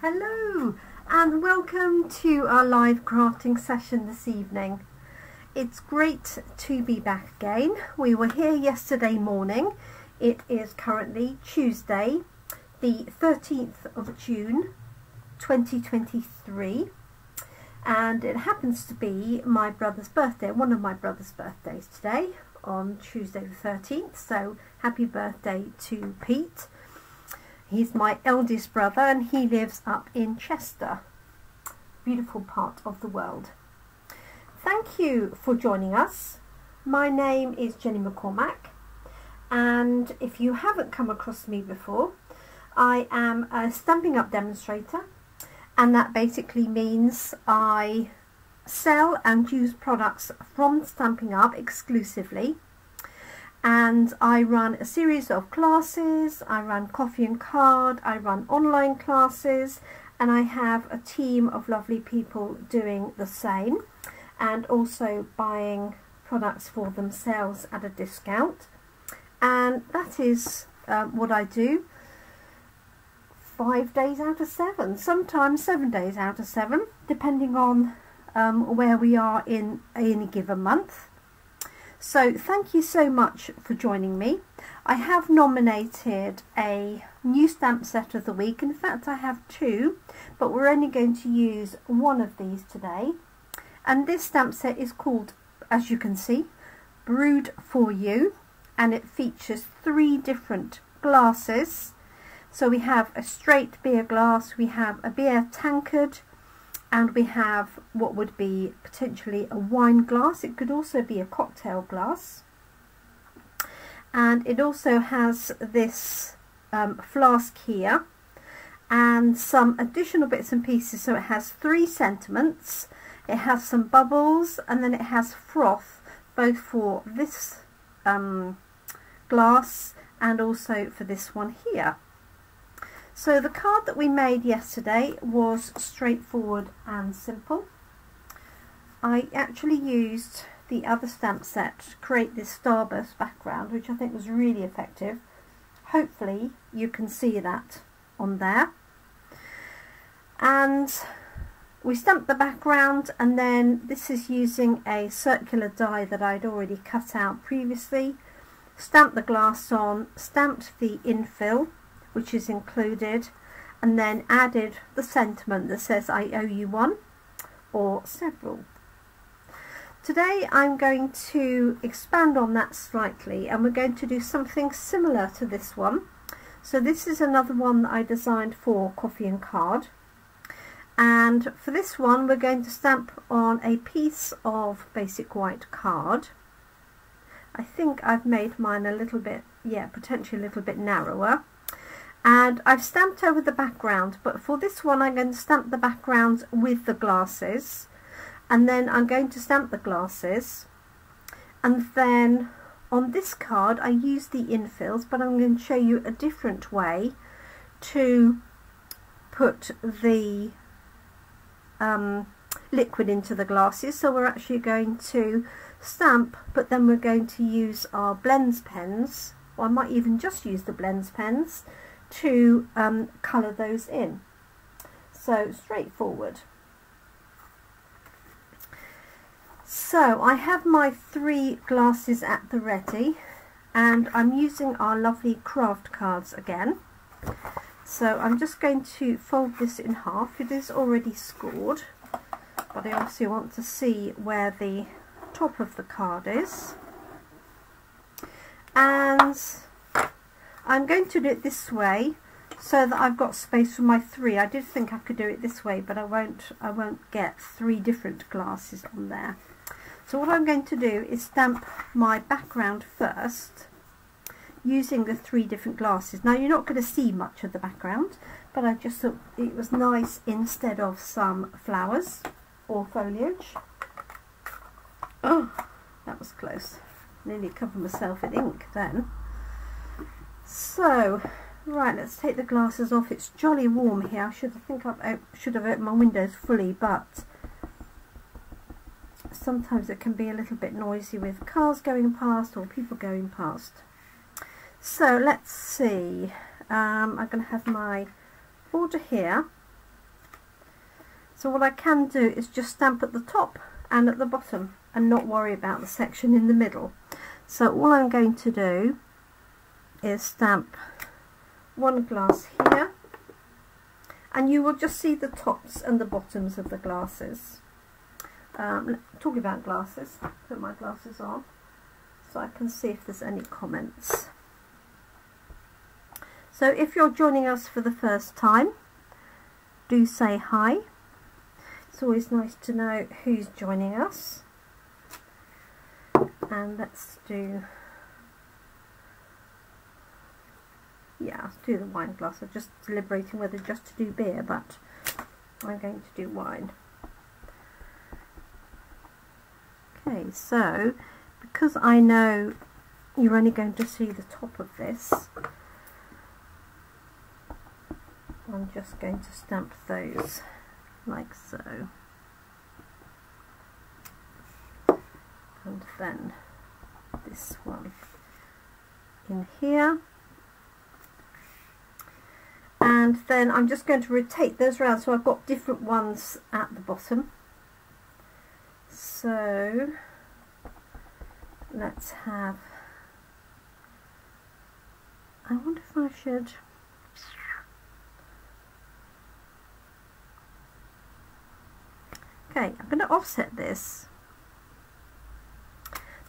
Hello and welcome to our live crafting session this evening. It's great to be back again. We were here yesterday morning. It is currently Tuesday, the 13th of June 2023, and it happens to be my brother's birthday, one of my brother's birthdays today on Tuesday the 13th, so happy birthday to Pete. He's my eldest brother and he lives up in Chester, beautiful part of the world. Thank you for joining us. My name is Jenny McCormack, and if you haven't come across me before, I am a Stampin' Up demonstrator, and that basically means I sell and use products from Stampin' Up exclusively. And I run a series of classes, I run coffee and card, I run online classes, and I have a team of lovely people doing the same and also buying products for themselves at a discount. And that is what I do 5 days out of 7, sometimes 7 days out of 7, depending on where we are in any given month. So thank you so much for joining me. I have nominated a new stamp set of the week. In fact, I have two, but we're only going to use one of these today. And this stamp set is called, as you can see, Brewed for You, and it features 3 different glasses. So we have a straight beer glass, we have a beer tankard, and we have what would be potentially a wine glass. It could also be a cocktail glass. And it also has this flask here and some additional bits and pieces. So it has 3 sentiments, it has some bubbles, and then it has froth, both for this glass and also for this one here. So the card that we made yesterday was straightforward and simple. I actually used the other stamp set to create this starburst background, which I think was really effective. Hopefully you can see that on there. And we stamped the background, and then this is using a circular die that I'd already cut out previously. Stamped the glass on, stamped the infill, which is included, and then added the sentiment that says I owe you one or several. Today I'm going to expand on that slightly, and we're going to do something similar to this one. So this is another one that I designed for coffee and card, and for this one we're going to stamp on a piece of basic white card. I think I've made mine a little bit, potentially a little bit narrower. And I've stamped over the background, but for this one I'm going to stamp the background with the glasses, and then I'm going to stamp the glasses, and then on this card I use the infills, but I'm going to show you a different way to put the liquid into the glasses. So we're actually going to stamp, but then we're going to use our blends pens, or I might even just use the blends pens to colour those in. So straightforward. So I have my 3 glasses at the ready, and I'm using our lovely craft cards again. So I'm just going to fold this in half. It is already scored, but I also want to see where the top of the card is. And I'm going to do it this way so that I've got space for my 3. I did think I could do it this way, but I won't get 3 different glasses on there. So what I'm going to do is stamp my background first using the 3 different glasses. Now you're not going to see much of the background, but I just thought it was nice instead of some flowers or foliage. Oh, that was close. Nearly covered myself in ink then. So, right, let's take the glasses off. It's jolly warm here. I should have opened my windows fully, but sometimes it can be a little bit noisy with cars going past or people going past. So let's see. I'm going to have my border here, So what I can do is just stamp at the top and at the bottom and not worry about the section in the middle. So all I'm going to do is stamp one glass here, and you will just see the tops and the bottoms of the glasses. Talking about glasses, put my glasses on so I can see if there's any comments. So if you're joining us for the first time, do say hi. It's always nice to know who's joining us. And let's do, yeah, let's do the wine glass. I'm just deliberating whether just to do beer, but I'm going to do wine. Okay, so because I know you're only going to see the top of this, I'm just going to stamp those like so. And then this one in here, and then I'm just going to rotate those around so I've got different ones at the bottom. So let's have, I wonder if I should, okay, I'm going to offset this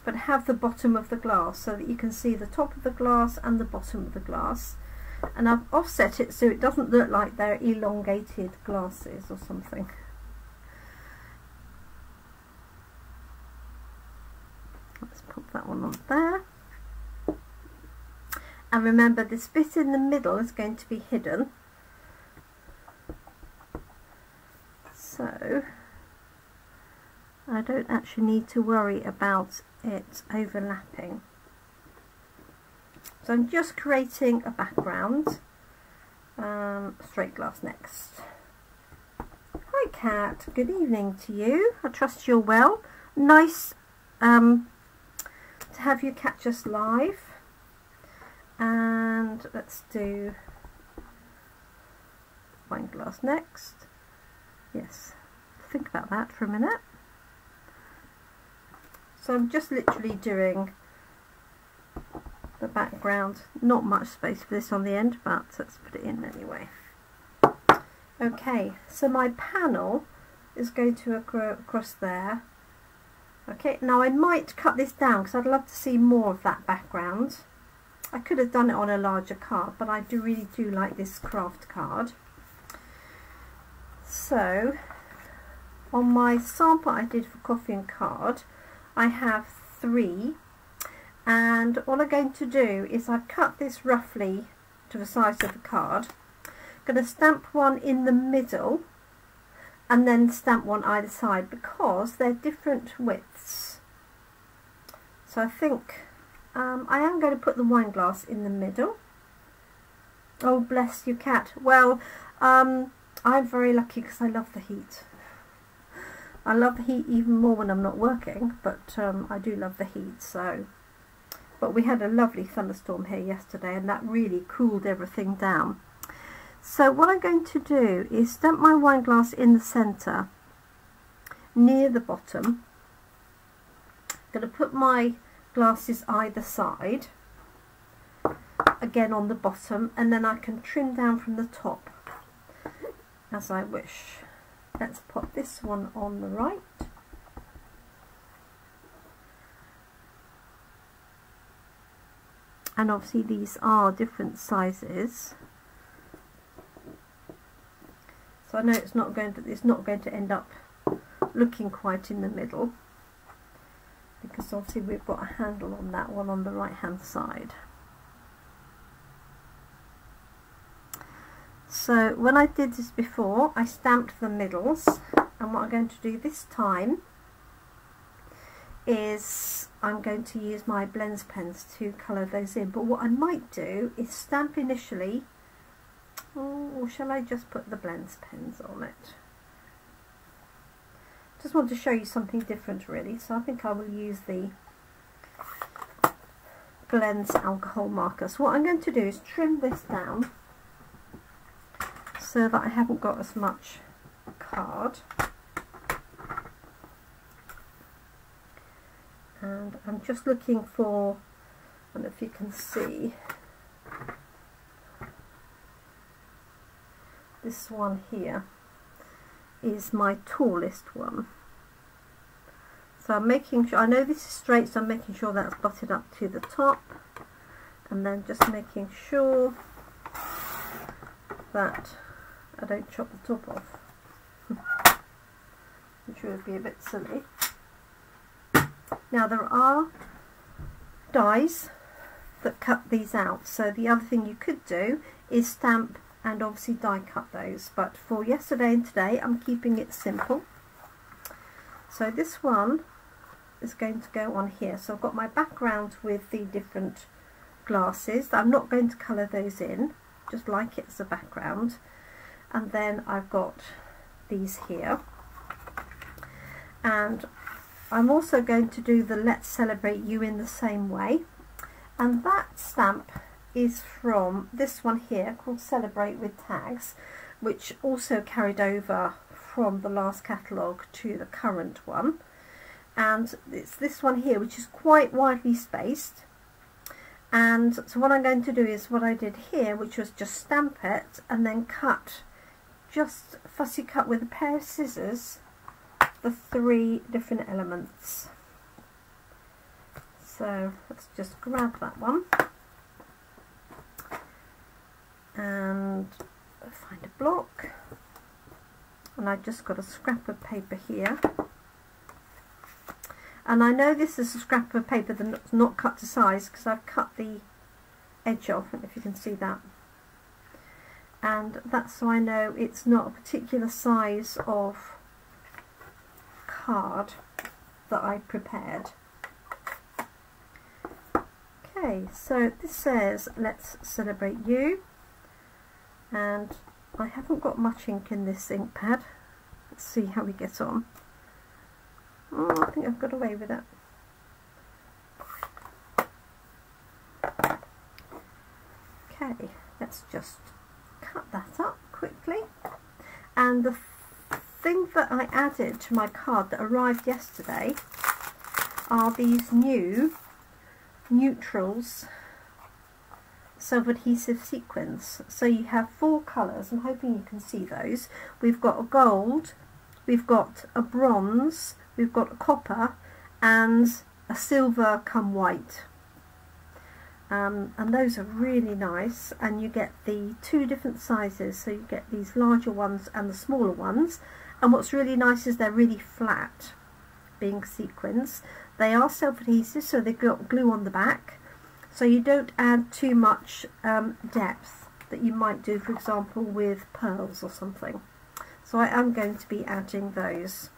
but have the bottom of the glass so that you can see the top of the glass and the bottom of the glass, and I've offset it so it doesn't look like they're elongated glasses or something. Let's put that one on there, and remember this bit in the middle is going to be hidden, so I don't actually need to worry about it overlapping. So I'm just creating a background. Straight glass next. Hi Kat, good evening to you. I trust you're well. Nice to have you catch us live. And let's do wine glass next. Yes, think about that for a minute. So I'm just literally doing the background, not much space for this on the end, but let's put it in anyway. Okay, so my panel is going to go across there. Okay, now I might cut this down because I'd love to see more of that background. I could have done it on a larger card, but I really do like this kraft card. So on my sample I did for coffee and card, I have 3, and all I'm going to do is I've cut this roughly to the size of the card. I'm going to stamp one in the middle and then stamp one either side because they're different widths. So I think I am going to put the wine glass in the middle. Oh bless you Kat. Well, I'm very lucky because I love the heat. I love the heat even more when I'm not working, but I do love the heat. So, but we had a lovely thunderstorm here yesterday and that really cooled everything down. So what I'm going to do is stamp my wine glass in the centre near the bottom. I'm going to put my glasses either side, again on the bottom, and then I can trim down from the top as I wish. Let's put this one on the right. And obviously these are different sizes. So I know it's not going to end up looking quite in the middle, because obviously we've got a handle on that one on the right hand side. So when I did this before, I stamped the middles, and what I'm going to do this time is I'm going to use my blends pens to colour those in. But what I might do is stamp initially, or shall I just put the blends pens on it? Just want to show you something different really, so I think I will use the blends alcohol marker. So what I'm going to do is trim this down so that I haven't got as much card. And I'm just looking for, I don't know if you can see, this one here is my tallest one. So I'm making sure, I know this is straight, so I'm making sure that's butted up to the top, and then just making sure that I don't chop the top off, which would be a bit silly. Now there are dies that cut these out, so the other thing you could do is stamp and obviously die cut those, but for yesterday and today I'm keeping it simple. So this one is going to go on here. So I've got my background with the different glasses. I'm not going to colour those in, just like it as a background. And then I've got these here. And I'm also going to do the Let's Celebrate You in the same way. And that stamp is from this one here called Celebrate with Tags, which also carried over from the last catalogue to the current one. And it's this one here which is quite widely spaced, and so what I'm going to do is what I did here, which was just stamp it and then cut, just fussy cut with a pair of scissors, the 3 different elements. So let's just grab that one and find a block, and I've just got a scrap of paper here. And I know this is a scrap of paper that's not cut to size because I've cut the edge off, I don't know if you can see that. And that's so I know it's not a particular size of card that I prepared. Okay, so this says Let's Celebrate You, and I haven't got much ink in this ink pad. Let's see how we get on. Oh, I think I've got away with it. Okay, let's just cut that up quickly. And the thing that I added to my card that arrived yesterday are these new neutrals self-adhesive sequins. So you have 4 colours. I'm hoping you can see those. We've got a gold, we've got a bronze, we've got a copper, and a silver come white. And those are really nice, and you get the 2 different sizes, so you get these larger ones and the smaller ones. And what's really nice is they're really flat, being sequins. They are self-adhesive, so they got glue on the back, so you don't add too much depth that you might do, for example, with pearls or something. So I am going to be adding those.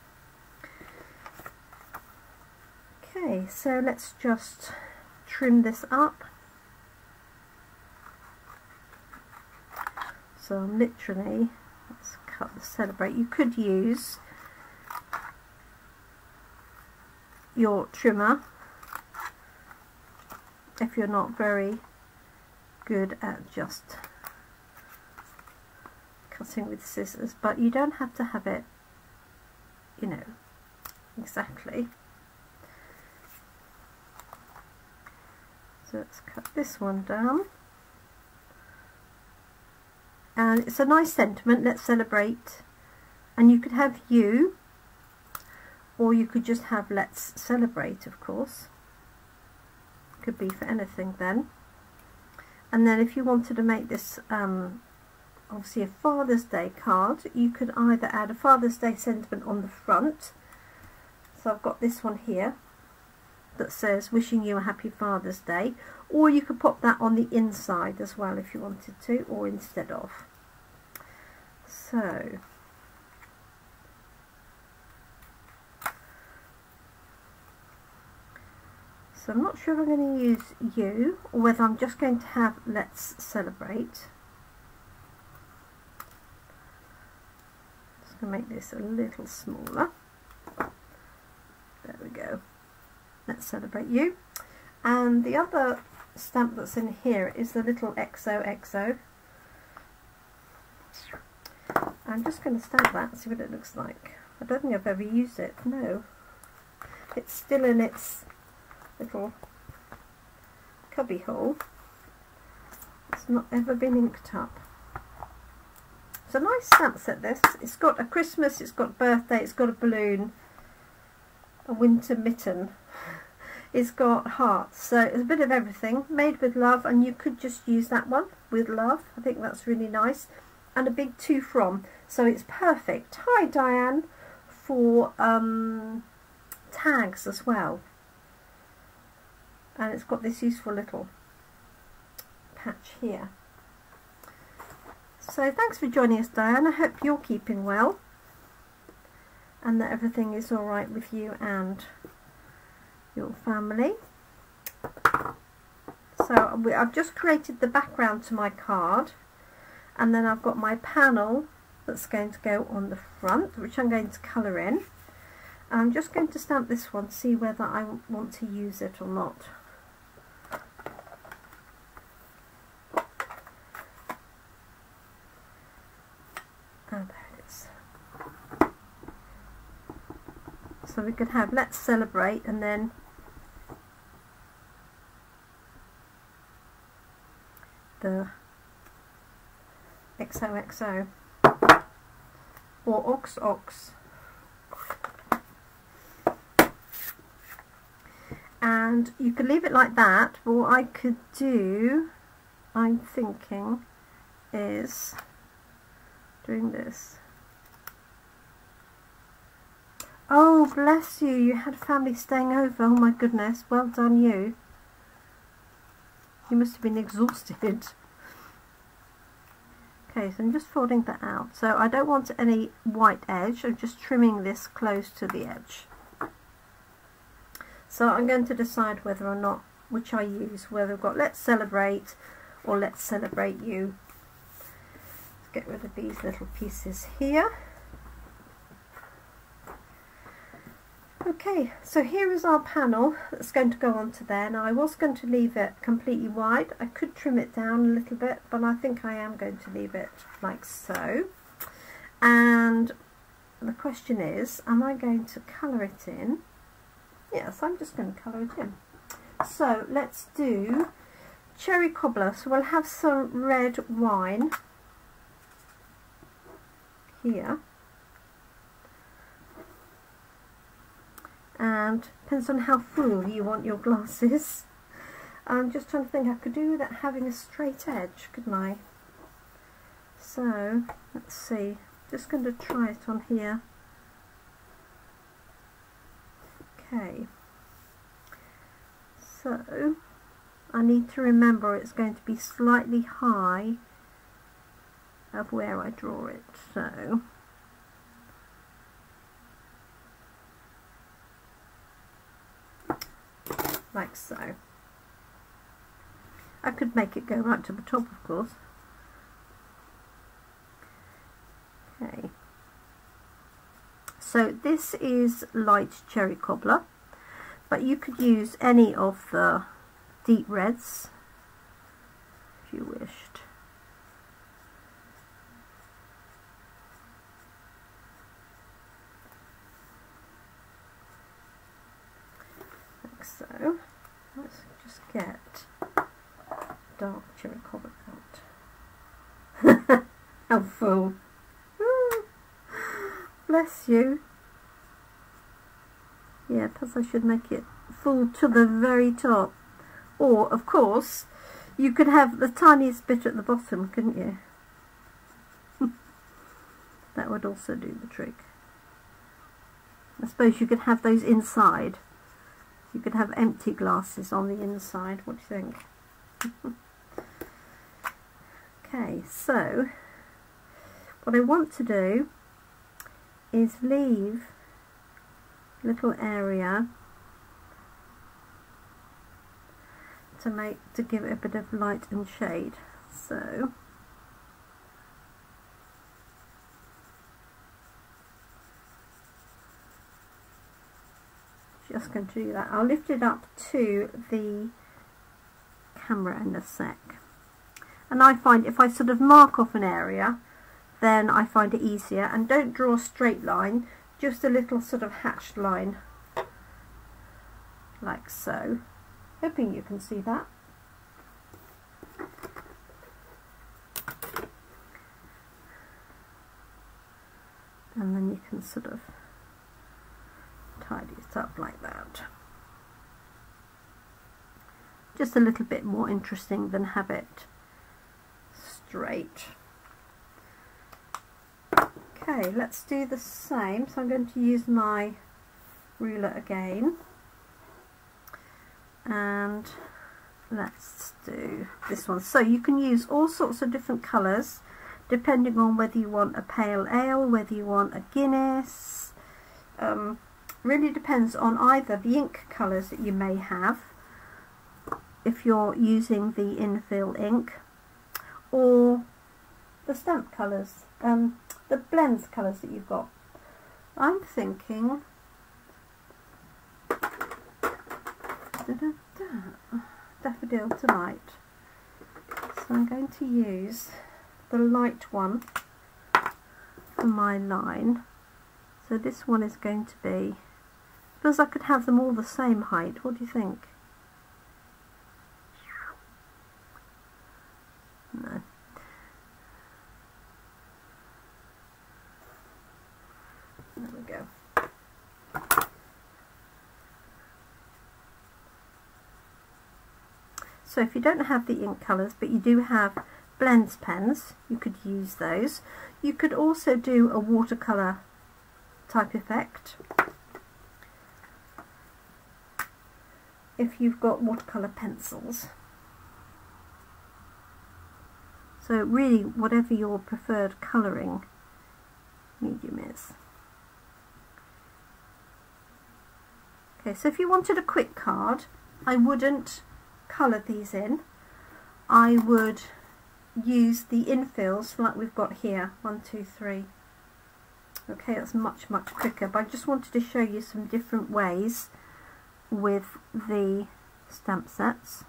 Okay, so let's just trim this up. So I'm literally, let's cut the Celebrate. You could use your trimmer if you're not very good at just cutting with scissors, but you don't have to have it, you know, exactly. So let's cut this one down. And it's a nice sentiment, Let's Celebrate. And you could have you, or you could just have Let's Celebrate, of course. Could be for anything then. And then if you wanted to make this obviously a Father's Day card, you could either add a Father's Day sentiment on the front. So I've got this one here that says wishing you a happy Father's Day, or you could pop that on the inside as well if you wanted to, or instead of. So I'm not sure if I'm going to use you or whether I'm just going to have Let's Celebrate. Just going to make this a little smaller. There we go. Let's Celebrate You. And the other stamp that's in here is the little XOXO. I'm just going to stamp that, see what it looks like. I don't think I've ever used it, no. It's still in its little cubby hole. It's not ever been inked up. It's a nice stamp set, this. It's got a Christmas, it's got birthday, it's got a balloon, a winter mitten. It's got hearts, so it's a bit of everything. Made with love, and you could just use that one, with love. I think that's really nice. And a big to from, so it's perfect. Hi Diane, for tags as well. And it's got this useful little patch here. So thanks for joining us, Diane. I hope you're keeping well and that everything is all right with you and your family. So I've just created the background to my card, and then I've got my panel that's going to go on the front, which I'm going to colour in. I'm just going to stamp this one, see whether I want to use it or not. Oh, there it is. So we could have Let's Celebrate, and then the XOXO or Ox Ox. And you could leave it like that, but what I could do, I'm thinking, is doing this. Oh, bless you, you had family staying over. Oh my goodness, well done you. You must have been exhausted. Okay, so I'm just folding that out. So I don't want any white edge, I'm just trimming this close to the edge. So I'm going to decide whether or not, which I use, whether I've got Let's Celebrate or Let's Celebrate You. Let's get rid of these little pieces here. Okay, so here is our panel that's going to go onto there. Now I was going to leave it completely wide. I could trim it down a little bit, but I think I am going to leave it like so. And the question is, am I going to colour it in? Yes, I'm just going to colour it in. So let's do cherry cobbler. So we'll have some red wine here. And depends on how full you want your glasses. I'm just trying to think, I could do that having a straight edge, couldn't I? So let's see, just going to try it on here. Okay, so I need to remember it's going to be slightly high of where I draw it, so like so. I could make it go right to the top, of course. Okay. So this is light cherry cobbler, but you could use any of the deep reds if you wished. Like so. Let's just get dark cherry cobbler out. How full. Bless you. Yeah, perhaps I should make it full to the very top. Or, of course, you could have the tiniest bit at the bottom, couldn't you? That would also do the trick. I suppose you could have those inside. You could have empty glasses on the inside. What do you think? Okay, so what I want to do is leave a little area to give it a bit of light and shade. So just going to do that. I'll lift it up to the camera in a sec. And I find if I sort of mark off an area then I find it easier. And don't draw a straight line, just a little sort of hatched line, like so. Hoping you can see that. And then you can sort of tidy it up like that. Just a little bit more interesting than have it straight. Okay, let's do the same. So I'm going to use my ruler again, and let's do this one. So you can use all sorts of different colours depending on whether you want a pale ale, whether you want a Guinness. Really depends on either the ink colours that you may have, if you're using the infill ink, or the stamp colours, the blends colours that you've got. I'm thinking Daffodil Delight. So I'm going to use the light one for my line. So this one is going to be, because I could have them all the same height. What do you think? No. There we go. So if you don't have the ink colours, but you do have blends pens, you could use those. You could also do a watercolour type effect if you've got watercolour pencils. So really, whatever your preferred colouring medium is. Okay, so if you wanted a quick card, I wouldn't colour these in. I would use the infills like we've got here, 1, 2, 3. Okay, that's much quicker, but I just wanted to show you some different ways with the stamp sets.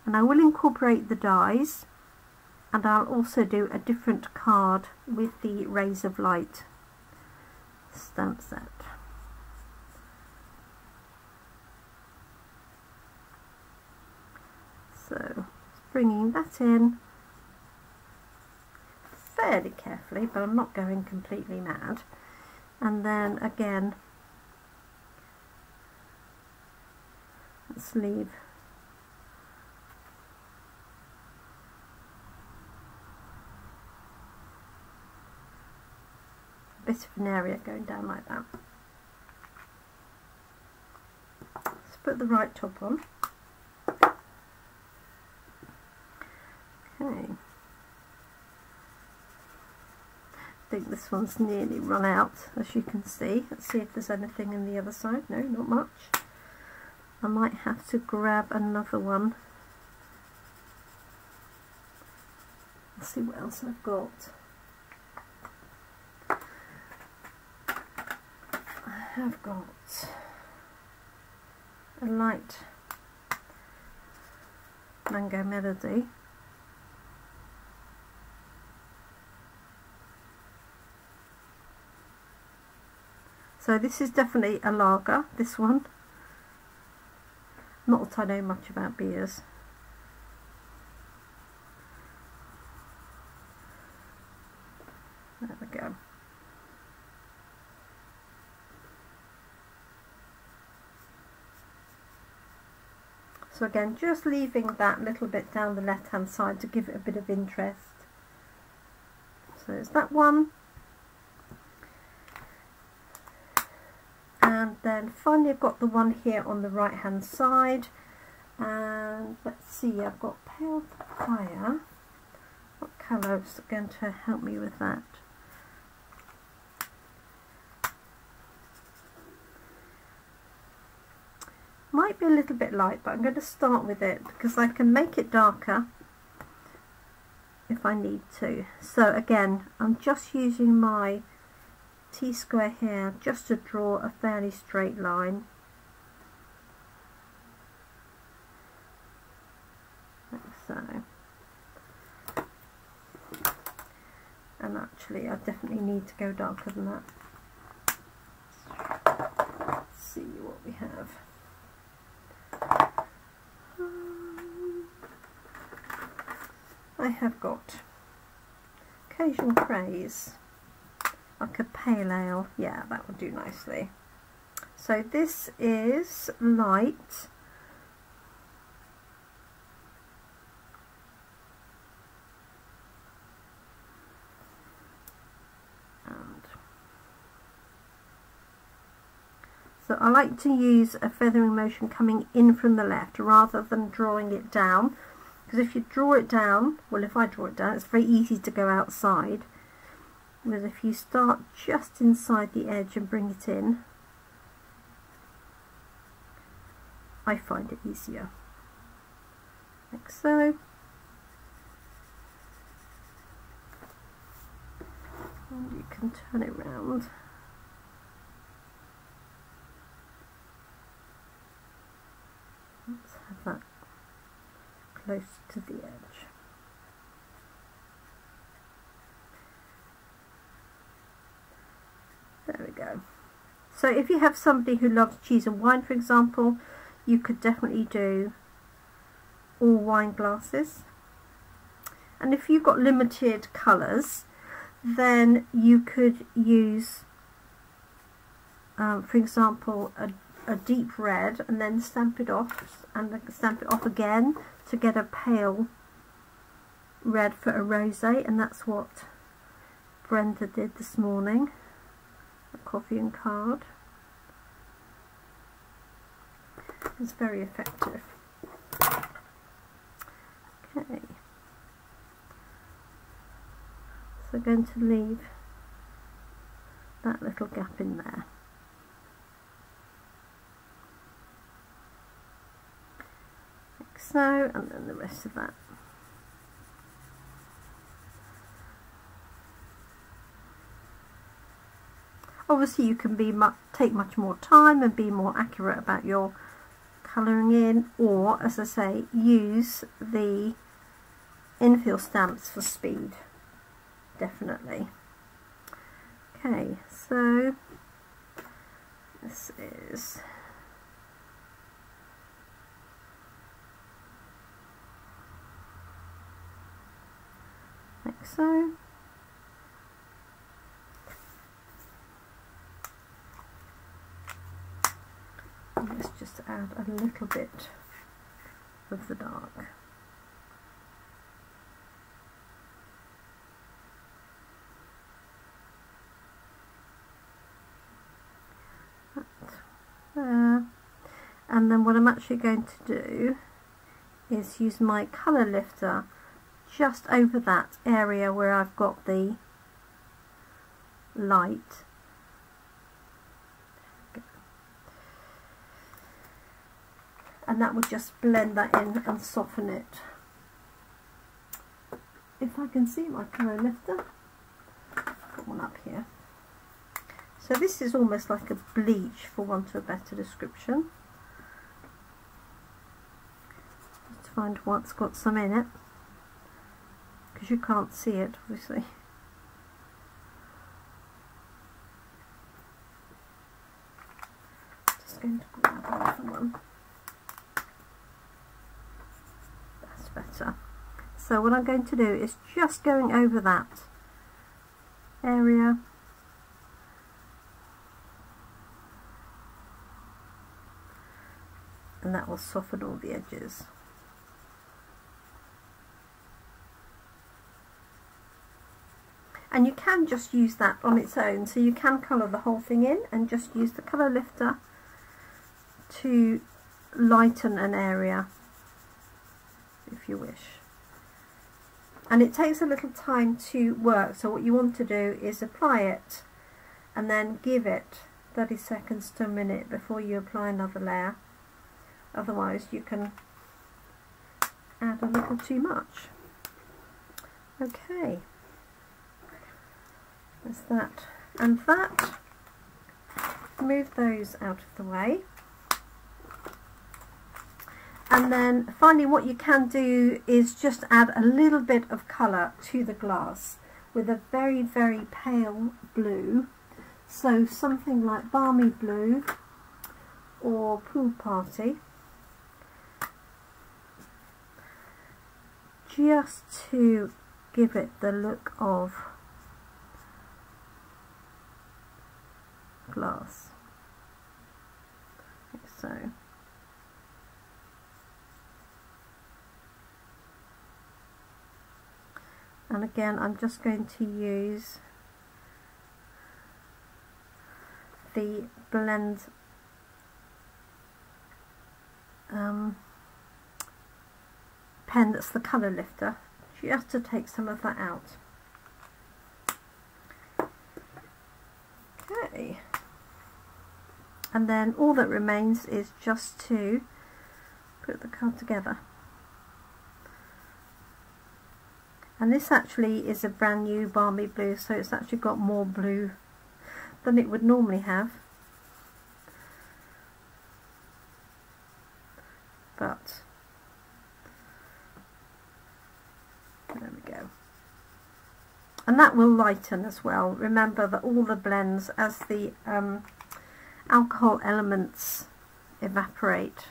And I will incorporate the dies, and I'll also do a different card with the Rays of Light stamp set. So bringing that in fairly carefully, but I'm not going completely mad. And then again, let's leave a bit of an area going down like that. Let's put the right top on. Okay. I think this one's nearly run out, as you can see. Let's see if there's anything in the other side. No, not much. I might have to grab another one. Let's see what else I've got. I have got a light Mango Melody. So this is definitely a lager, this one. Not that I know much about beers. There we go. So again, just leaving that little bit down the left hand side to give it a bit of interest. So there's that one. And then finally I've got the one here on the right hand side, and let's see, I've got Pale Fire. What colour is going to help me with that? Might be a little bit light, but I'm going to start with it because I can make it darker if I need to. So again, I'm just using my T-square here just to draw a fairly straight line. Like so. can actually. I definitely need to go darker than that. Let's see what we have. I have got Occasional Praise, like a pale ale. Yeah, that would do nicely. So this is light. So I like to use a feathering motion coming in from the left rather than drawing it down, because if you draw it down, well, if I draw it down, it's very easy to go outside, whereas if you start just inside the edge and bring it in, I find it easier, like so. And you can turn it round. Let's have that close to the edge. There we go. So if you have somebody who loves cheese and wine, for example, you could definitely do all wine glasses. And if you've got limited colours, then you could use, for example, a deep red, and then stamp it off, and stamp it off again to get a pale red for a rosé, and that's what Brenda did this morning, a coffee and card. It's very effective. Okay, so I'm going to leave that little gap in there. So, and then the rest of that. Obviously you can take much more time and be more accurate about your colouring in, or, as I say, use the infill stamps for speed, definitely. Okay, so this is like so. And let's just add a little bit of the dark. There. And then what I'm actually going to do is use my colour lifter just over that area where I've got the light. And that would just blend that in and soften it. If I can see my colour lifter, got one up here. So this is almost like a bleach, for want of a better description. Just to find what's got some in it, because you can't see it obviously. Just going to grab another one. That's better. So what I'm going to do is just going over that area. And that will soften all the edges. And you can just use that on its own, so you can colour the whole thing in and just use the colour lifter to lighten an area if you wish. And it takes a little time to work, so what you want to do is apply it and then give it 30 seconds to a minute before you apply another layer. Otherwise you can add a little too much. Okay, there's that and that. Move those out of the way. And then finally what you can do is just add a little bit of colour to the glass. with a very, very pale blue. So something like Balmy Blue or Pool Party. Just to give it the look of glass, like so. And again, I'm just going to use the blend pen that's the colour lifter, just to take some of that out. Okay, and then all that remains is just to put the card together. And this actually is a brand new Balmy Blue, so it's actually got more blue than it would normally have. But there we go. And that will lighten as well. Remember that all the blends, as the alcohol elements evaporate,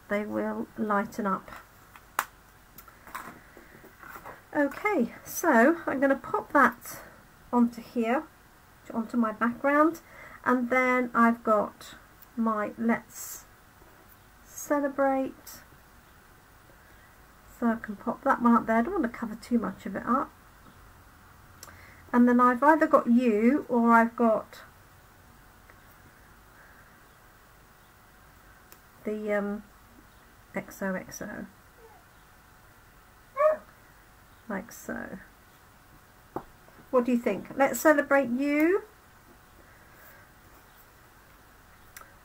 they will lighten up. Okay, so I'm going to pop that onto here, onto my background, and then I've got my Let's Celebrate. So I can pop that one up there. I don't want to cover too much of it up. And then I've either got you or I've got the XOXO. Like so. What do you think? Let's Celebrate You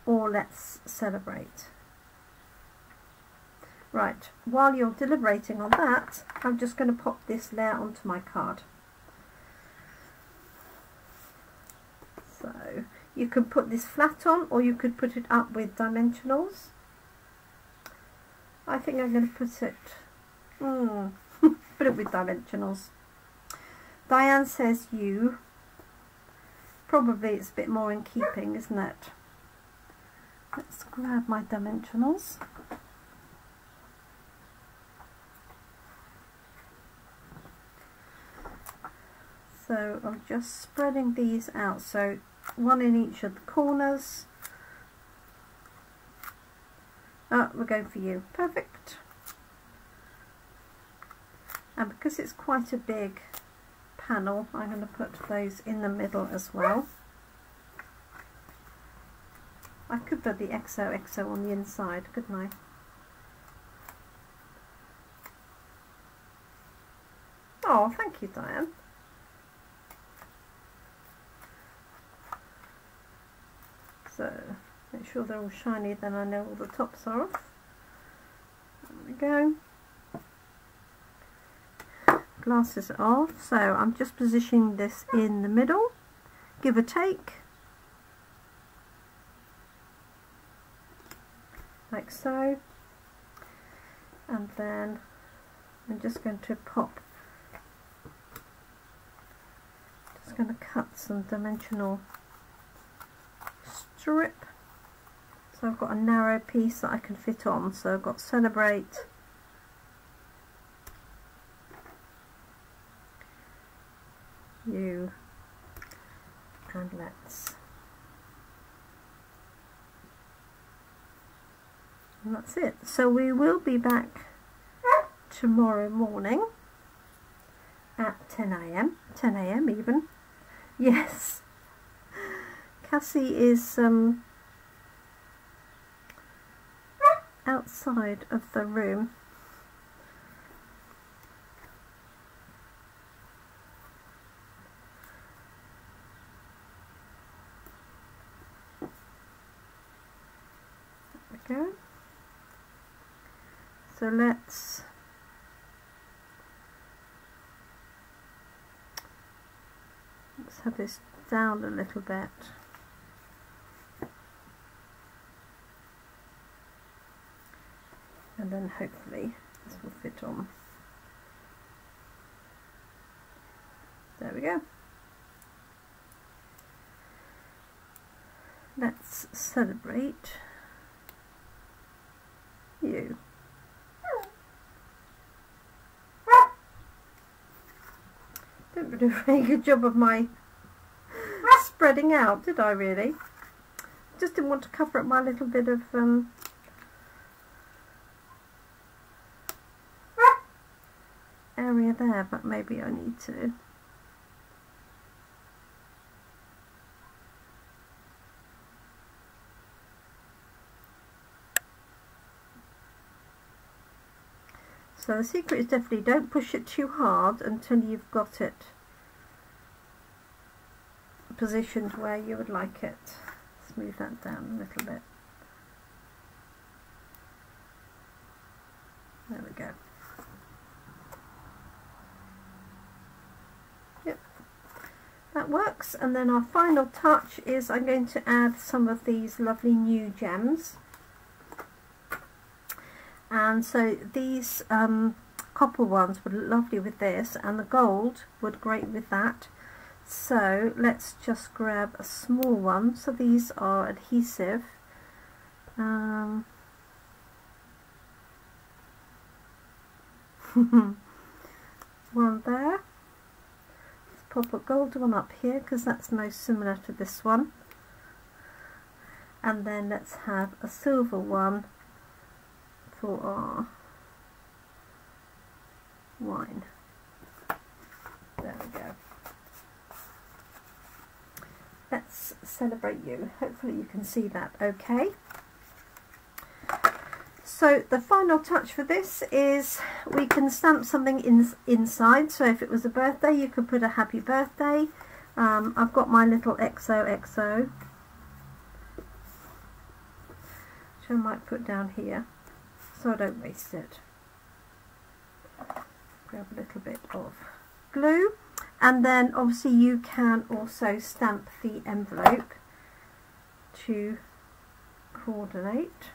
or Let's Celebrate? Right, while you're deliberating on that, I'm just going to pop this layer onto my card. So you could put this flat on, or you could put it up with dimensionals. I think I'm going to put it put it with dimensionals. Diane says you. Probably it's a bit more in keeping, isn't it? Let's grab my dimensionals. So I'm just spreading these out, so one in each of the corners. Oh, we're going for you. Perfect. And because it's quite a big panel, I'm going to put those in the middle as well. I could put the XOXO on the inside, couldn't I? Oh, thank you, Diane. So, make sure they're all shiny, then I know all the tops are off. There we go. Glasses are off, so I'm just positioning this in the middle, give or take, like so, and then I'm just going to pop, just going to cut some dimensional strip, so I've got a narrow piece that I can fit on. So I've got Celebrate, You, and Let's. And that's it. So we will be back tomorrow morning at 10 AM, 10 AM even. Yes. Cassie is outside of the room. There we go. So let's have this down a little bit. And then hopefully this will fit on There we go. Let's celebrate you. Didn't do a very good job of my spreading out, did I really? Just didn't want to cover up my little bit of area there, but maybe I need to. So the secret is definitely don't push it too hard until you've got it positioned where you would like it. Smooth that down a little bit. There we go. Yep, that works. And then our final touch is I'm going to add some of these lovely new gems. And so these copper ones would look lovely with this, and the gold would great with that. So let's just grab a small one. So these are adhesive. One there. Let's pop a gold one up here because that's most similar to this one. And then let's have a silver one for our wine. There we go. Let's celebrate you. Hopefully you can see that okay. So the final touch for this is we can stamp something inside. So if it was a birthday, you could put a happy birthday. I've got my little XOXO, which I might put down here so I don't waste it. Grab a little bit of glue, and then obviously you can also stamp the envelope to coordinate.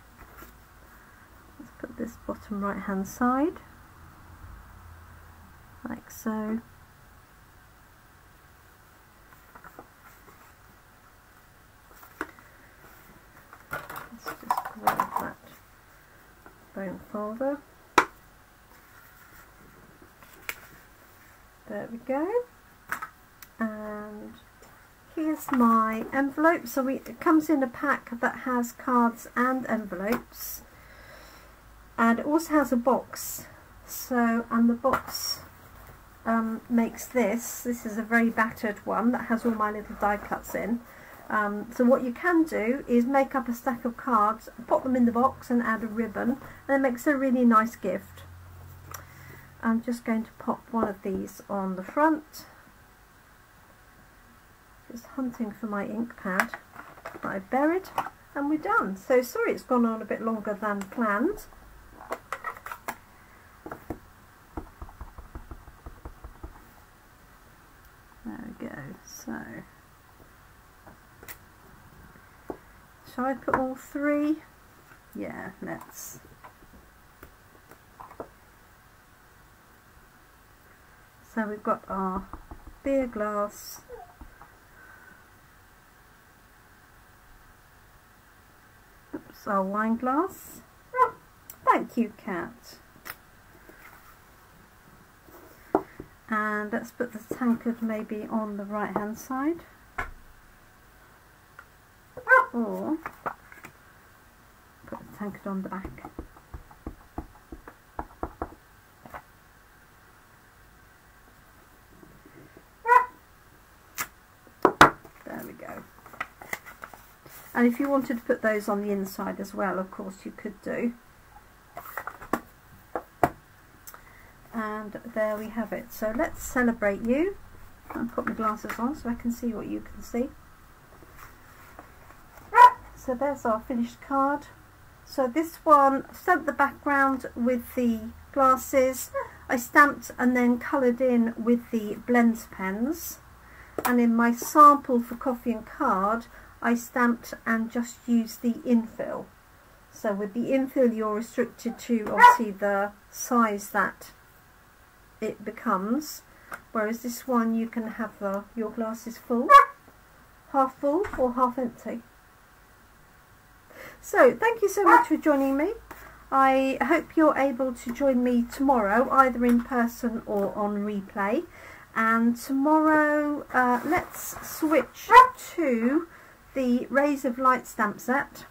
Let's put this bottom right hand side like so. Let's just grab that bone folder. There we go. And here's my envelope. So it comes in a pack that has cards and envelopes, and it also has a box. So, and the box makes this. This is a very battered one that has all my little die cuts in. So what you can do is make up a stack of cards, pop them in the box and add a ribbon, and it makes a really nice gift. I'm just going to pop one of these on the front. Just hunting for my ink pad that I buried, and we're done. So sorry it's gone on a bit longer than planned. There we go. So shall I put all three? Yeah, let's. So we've got our beer glass, oops, our wine glass. Thank you, cat. And let's put the tankard maybe on the right hand side, or put the tankard on the back. And if you wanted to put those on the inside as well, of course you could do. And there we have it. So let's celebrate you. I'll put my glasses on so I can see what you can see. So there's our finished card. So this one, stamped the background with the glasses. I stamped and then coloured in with the blends pens. And in my sample for coffee and card, I stamped and just used the infill. So with the infill you're restricted to obviously the size that it becomes. whereas this one you can have your glasses full, half full or half empty. So thank you so much for joining me. I hope you're able to join me tomorrow, either in person or on replay. And tomorrow let's switch to the Rays of Light stamp set,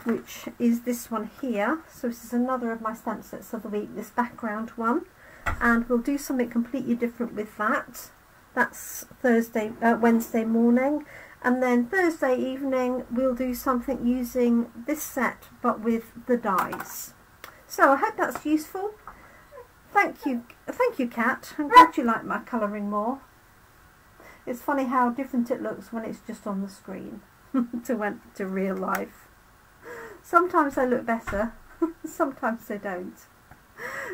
which is this one here. So this is another of my stamp sets of the week, this background one, and we'll do something completely different with that. That's Wednesday morning, and then Thursday evening we'll do something using this set but with the dies. So I hope that's useful. Thank you Kat. I'm glad you like my colouring more. It's funny how different it looks when it's just on the screen to real life. Sometimes they look better, sometimes they don't.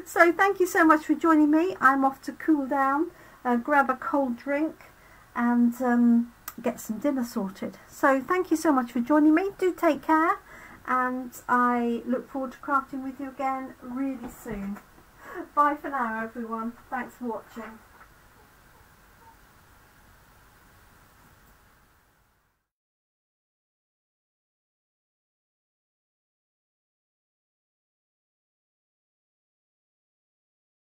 So thank you so much for joining me. I'm off to cool down, grab a cold drink and get some dinner sorted. So thank you so much for joining me. Do take care, and I look forward to crafting with you again really soon. Bye for now everyone. Thanks for watching.